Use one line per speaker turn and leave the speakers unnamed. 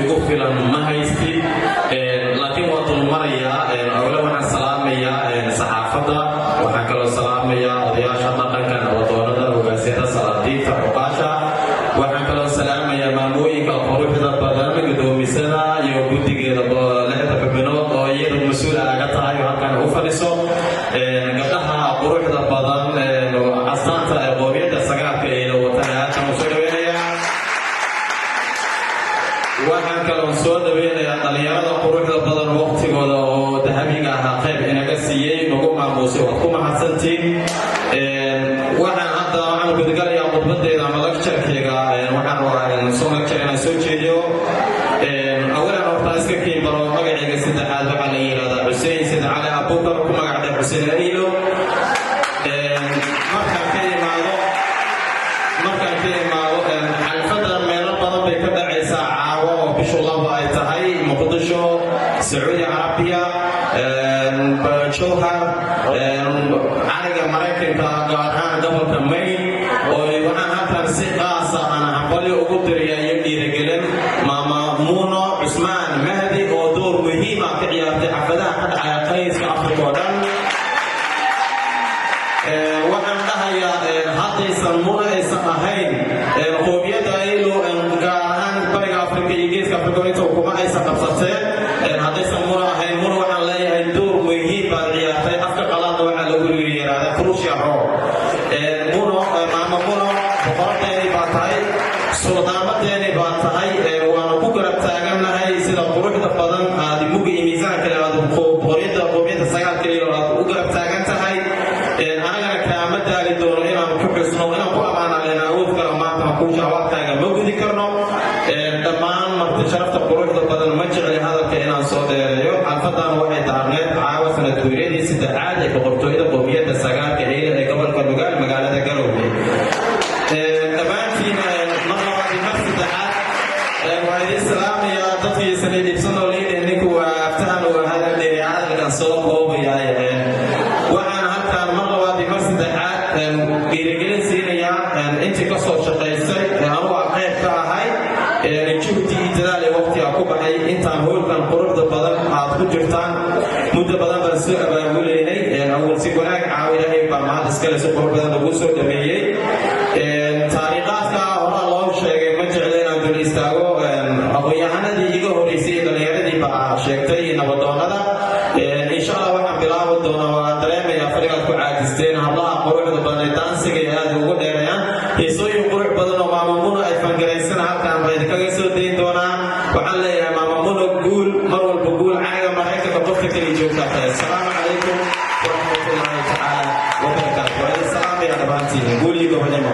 يقفل ما هيستي لكن وقت المريا أولا وحنا سلامية صحافة وحنا سلامية ضياء شطقا كان وطولنا وقاسية صلاتي فحقاشا وحنا سلامية ماموي كالخروج هذا البرنامج دومي سنة يوجد كذا لحظة ببنوت أو يد المسؤول أجتها يهكذا أوفرسو قدها خروج هذا البرنامج أصلاً قومية السجاك إلى وطنها كمسؤولية waxaan kaloo soo dhaweynayaa dhalinyarada quruxda badan waqtigooda oo dahabiga ah qayb inaga siiyay nagu maamuusay wax ku mahadsantiin waxaan hadda waxaan gudgalayaa khudbadeeda ama lecture-kayga waxaan rabaa soo lecture inaan soo jeediyo awalan horta iska kiibaro magacayga saddexaad waxaa la yidhahdaa Xuseen Said Cali Abuukar ku magacda Xuseen Aylo markaan ka imaado xalfadan meelo badan bay ka dhacaysaa بشو الله بايتهاي مقدشو سعودية عربية بشوها عارقة مراكن كقارهان قبل كمين وانا هاتر سيقاسة انا حقولي اقدر يا يبدي رجلين ماما مونو عثمان مهدي ودور مهمة كعيارتي حفظها حد على قيس كأفريقيا ودن وانا لها هاتي يسمونا يسمهين قوبية ايلو قارهان بريق افريقيا يجيز كأفريقيا وكما اي سقفصتين هاتي يسمونا هين مونو وانا لها دور مهمة عيارتي افكا قلاد وانا لقولي هذا كروشيا رو مونو ماما مونو بقرتيني باتهاي سلطانتيني باتهاي وانا بكرة تاغمنا هاي سيدا قروحة بدن هذه موجي ميزان كلا هذا قومية السيال كليلو هذا بكرة تاغمتهاي أنا كامل داري دور هنا بكبسنو هنا بقامنا لنا أذكر ما تكون جواب تاغم موجودي كرنو دمان مرت شرفت قروحة بدن مجعل هذا الكائنات صديريو الفضل واحد دارنيت عاوزنا توريدي سيدا عادي بقرطوية قومية السيال كليلو قبل كرنوغال مقالة قروبي دمان فينا وهذه السلام يا تطفي سنيدي بسنو لين انك وافتحنوا هذا اللي عاد كان صوت قومي يا وانا حتى مره وادي مسجد حاد قيرقلين سينيا انت كسو شقيسay anoo qayb ka ahay intii idaalay waqti ku baxay intaan howlkan quruxda badan aad ku jirtaan muddo badan baan soo abaabuleynay awal si wanaag caawinahay baan mahad iskale soo qurux badan ugu soo dhameeyay taariikhda hore loo sheegay ma jecleen aan dul istaago aqoonyahanadii iga horeysay dhalinyaradii baa sheegtay nabadoonada insha Allah waxaan bilaabi doonaa waa dareemayaa fariiqad ku caajisteen hablaha quruxda badan daansiga aad ugu dheerayaan heesooyin qurux badan oo maamuluna ay fangaraysan halkaan bay kaga soo deyn doonaan waxaan leeyahay maamuluna guul mar walba guul aniga maraykanka qofka kale joogta assalaamu calaykum wa rahmatullahi ta'ala wa barakatuh wa salaam ya dhabaantiin guul iyo gobonimo